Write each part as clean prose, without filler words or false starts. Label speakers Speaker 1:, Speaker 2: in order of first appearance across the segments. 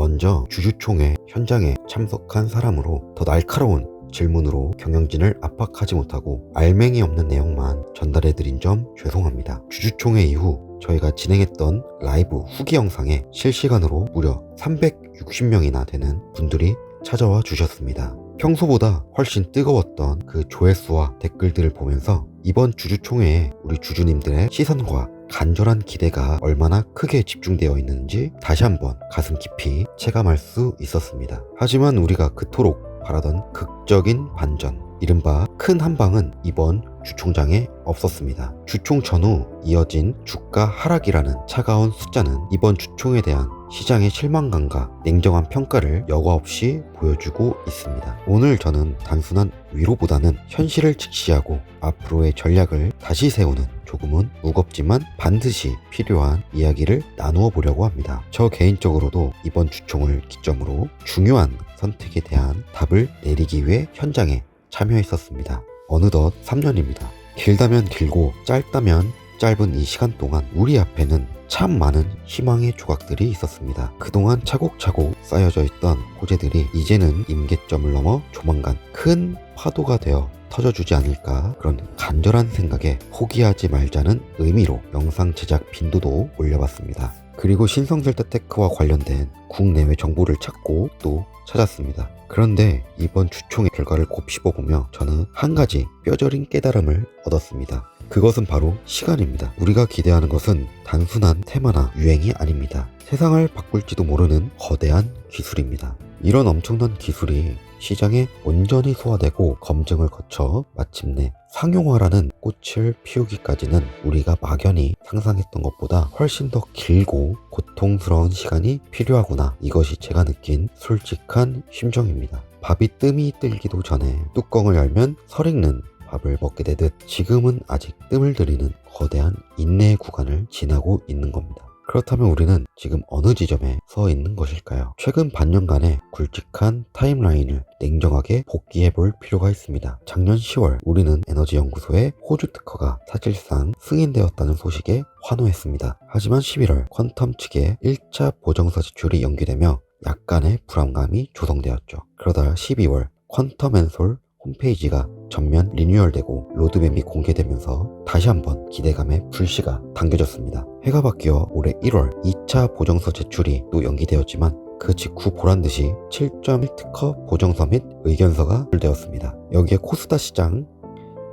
Speaker 1: 먼저 주주총회 현장에 참석한 사람으로 더 날카로운 질문으로 경영진을 압박하지 못하고 알맹이 없는 내용만 전달해드린 점 죄송합니다. 주주총회 이후 저희가 진행했던 라이브 후기 영상에 실시간으로 무려 360명이나 되는 분들이 찾아와 주셨습니다. 평소보다 훨씬 뜨거웠던 그 조회수와 댓글들을 보면서 이번 주주총회에 우리 주주님들의 시선과 간절한 기대가 얼마나 크게 집중되어 있는지 다시 한번 가슴 깊이 체감할 수 있었습니다. 하지만 우리가 그토록 바라던 극적인 반전, 이른바 큰 한방은 이번 주총장에 없었습니다. 주총 전후 이어진 주가 하락이라는 차가운 숫자는 이번 주총에 대한 시장의 실망감과 냉정한 평가를 여과 없이 보여주고 있습니다. 오늘 저는 단순한 위로보다는 현실을 직시하고 앞으로의 전략을 다시 세우는 조금은 무겁지만 반드시 필요한 이야기를 나누어 보려고 합니다. 저 개인적으로도 이번 주총을 기점으로 중요한 선택에 대한 답을 내리기 위해 현장에 참여했었습니다. 어느덧 3년입니다. 길다면 길고 짧다면 짧은 이 시간 동안 우리 앞에는 참 많은 희망의 조각들이 있었습니다. 그동안 차곡차곡 쌓여져 있던 호재들이 이제는 임계점을 넘어 조만간 큰 파도가 되어 터져주지 않을까, 그런 간절한 생각에 포기하지 말자는 의미로 영상 제작 빈도도 올려봤습니다. 그리고 신성델타테크와 관련된 국내외 정보를 찾고 또 찾았습니다. 그런데 이번 주총의 결과를 곱씹어보며 저는 한 가지 뼈저린 깨달음을 얻었습니다. 그것은 바로 시간입니다. 우리가 기대하는 것은 단순한 테마나 유행이 아닙니다. 세상을 바꿀지도 모르는 거대한 기술입니다. 이런 엄청난 기술이 시장에 온전히 소화되고 검증을 거쳐 마침내 상용화라는 꽃을 피우기까지는 우리가 막연히 상상했던 것보다 훨씬 더 길고 고통스러운 시간이 필요하구나. 이것이 제가 느낀 솔직한 심정입니다. 밥이 뜸이 들기도 전에 뚜껑을 열면 설익는 밥을 먹게 되듯 지금은 아직 뜸을 들이는 거대한 인내의 구간을 지나고 있는 겁니다. 그렇다면 우리는 지금 어느 지점에 서 있는 것일까요? 최근 반년간의 굵직한 타임라인을 냉정하게 복기해 볼 필요가 있습니다. 작년 10월 우리는 에너지연구소의 호주 특허가 사실상 승인되었다는 소식에 환호했습니다. 하지만 11월 퀀텀 측의 1차 보정서 제출이 연기되며 약간의 불안감이 조성되었죠. 그러다 12월 퀀텀앤솔 홈페이지가 전면 리뉴얼되고 로드맵이 공개되면서 다시 한번 기대감의 불씨가 당겨졌습니다. 해가 바뀌어 올해 1월 2차 보정서 제출이 또 연기되었지만 그 직후 보란듯이 7.1 특허 보정서 및 의견서가 발표되었습니다. 여기에 코스다 시장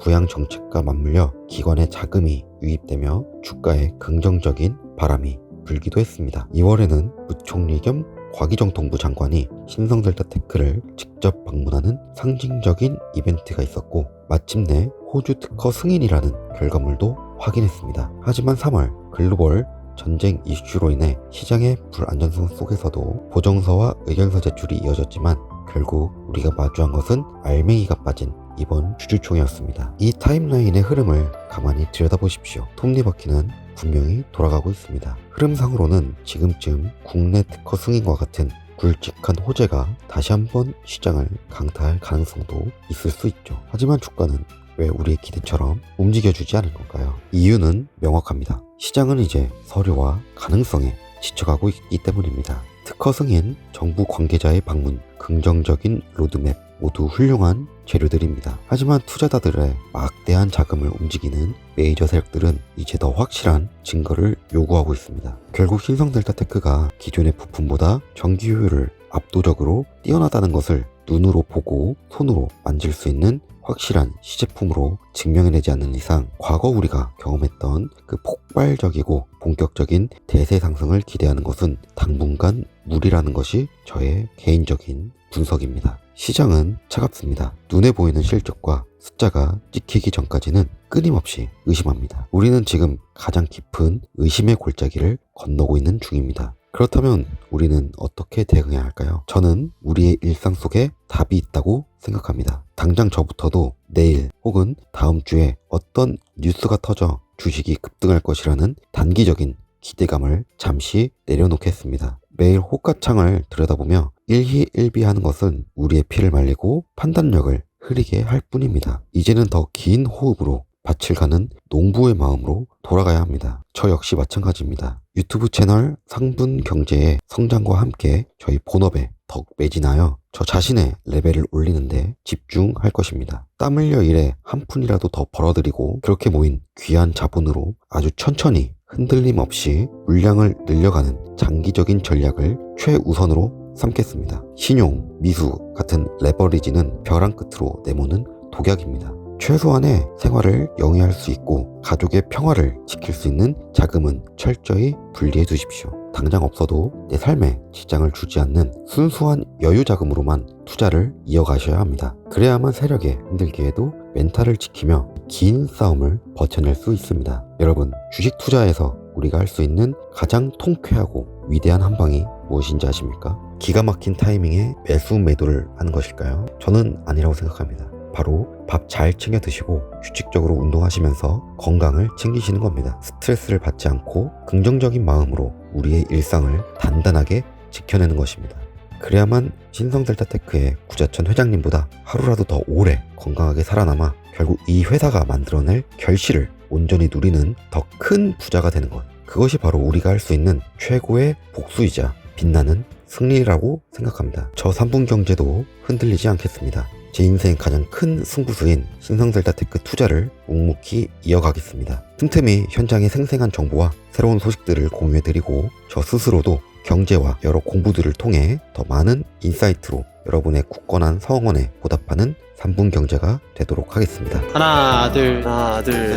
Speaker 1: 부양 정책과 맞물려 기관의 자금이 유입되며 주가에 긍정적인 바람이 불기도 했습니다. 2월에는 부총리 겸 과기정통부 장관이 신성델타테크를 직접 방문하는 상징적인 이벤트가 있었고 마침내 호주 특허 승인이라는 결과물도 확인했습니다. 하지만 3월 글로벌 전쟁 이슈로 인해 시장의 불안정성 속에서도 보정서와 의견서 제출이 이어졌지만 결국 우리가 마주한 것은 알맹이가 빠진 이번 주주총회였습니다. 이 타임라인의 흐름을 가만히 들여다보십시오. 톱니바퀴는 분명히 돌아가고 있습니다. 흐름상으로는 지금쯤 국내 특허 승인과 같은 굵직한 호재가 다시 한번 시장을 강타할 가능성도 있을 수 있죠. 하지만 주가는 왜 우리의 기대처럼 움직여주지 않은 걸까요? 이유는 명확합니다. 시장은 이제 서류와 가능성에 지쳐가고 있기 때문입니다. 특허 승인, 정부 관계자의 방문, 긍정적인 로드맵 모두 훌륭한 재료들입니다. 하지만 투자자들의 막대한 자금을 움직이는 메이저 세력들은 이제 더 확실한 증거를 요구하고 있습니다. 결국 신성델타테크가 기존의 부품보다 전기 효율을 압도적으로 뛰어나다는 것을 눈으로 보고 손으로 만질 수 있는 확실한 시제품으로 증명해내지 않는 이상 과거 우리가 경험했던 그 폭발적이고 본격적인 대세 상승을 기대하는 것은 당분간 무리라는 것이 저의 개인적인 분석입니다. 시장은 차갑습니다. 눈에 보이는 실적과 숫자가 찍히기 전까지는 끊임없이 의심합니다. 우리는 지금 가장 깊은 의심의 골짜기를 건너고 있는 중입니다. 그렇다면 우리는 어떻게 대응해야 할까요? 저는 우리의 일상 속에 답이 있다고 생각합니다. 당장 저부터도 내일 혹은 다음 주에 어떤 뉴스가 터져 주식이 급등할 것이라는 단기적인 기대감을 잠시 내려놓겠습니다. 매일 호가창을 들여다보며 일희일비하는 것은 우리의 피를 말리고 판단력을 흐리게 할 뿐입니다. 이제는 더 긴 호흡으로 밭을 가는 농부의 마음으로 돌아가야 합니다. 저 역시 마찬가지입니다. 유튜브 채널 상분경제의 성장과 함께 저희 본업에 더욱 매진하여 저 자신의 레벨을 올리는데 집중할 것입니다. 땀 흘려 일에 한 푼이라도 더 벌어들이고 그렇게 모인 귀한 자본으로 아주 천천히 흔들림 없이 물량을 늘려가는 장기적인 전략을 최우선으로 삼겠습니다. 신용, 미수 같은 레버리지는 벼랑 끝으로 내모는 독약입니다. 최소한의 생활을 영위할 수 있고 가족의 평화를 지킬 수 있는 자금은 철저히 분리해 두십시오. 당장 없어도 내 삶에 지장을 주지 않는 순수한 여유 자금으로만 투자를 이어가셔야 합니다. 그래야만 세력에 흔들기에도 멘탈을 지키며 긴 싸움을 버텨낼 수 있습니다. 여러분, 주식 투자에서 우리가 할 수 있는 가장 통쾌하고 위대한 한방이 무엇인지 아십니까? 기가 막힌 타이밍에 매수 매도를 하는 것일까요? 저는 아니라고 생각합니다. 바로 밥 잘 챙겨 드시고 규칙적으로 운동하시면서 건강을 챙기시는 겁니다. 스트레스를 받지 않고 긍정적인 마음으로 우리의 일상을 단단하게 지켜내는 것입니다. 그래야만 신성델타테크의 구자천 회장님보다 하루라도 더 오래 건강하게 살아남아 결국 이 회사가 만들어낼 결실을 온전히 누리는 더 큰 부자가 되는 것. 그것이 바로 우리가 할 수 있는 최고의 복수이자 빛나는 승리라고 생각합니다. 저 3분 경제도 흔들리지 않겠습니다. 제 인생 가장 큰 승부수인 신성델타테크 투자를 묵묵히 이어가겠습니다. 틈틈이 현장의 생생한 정보와 새로운 소식들을 공유해드리고 저 스스로도 경제와 여러 공부들을 통해 더 많은 인사이트로 여러분의 굳건한 성원에 보답하는 3분 경제가 되도록 하겠습니다.
Speaker 2: 하나 둘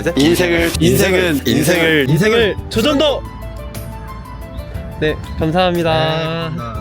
Speaker 2: 셋. 인생을 조정도. 네, 감사합니다.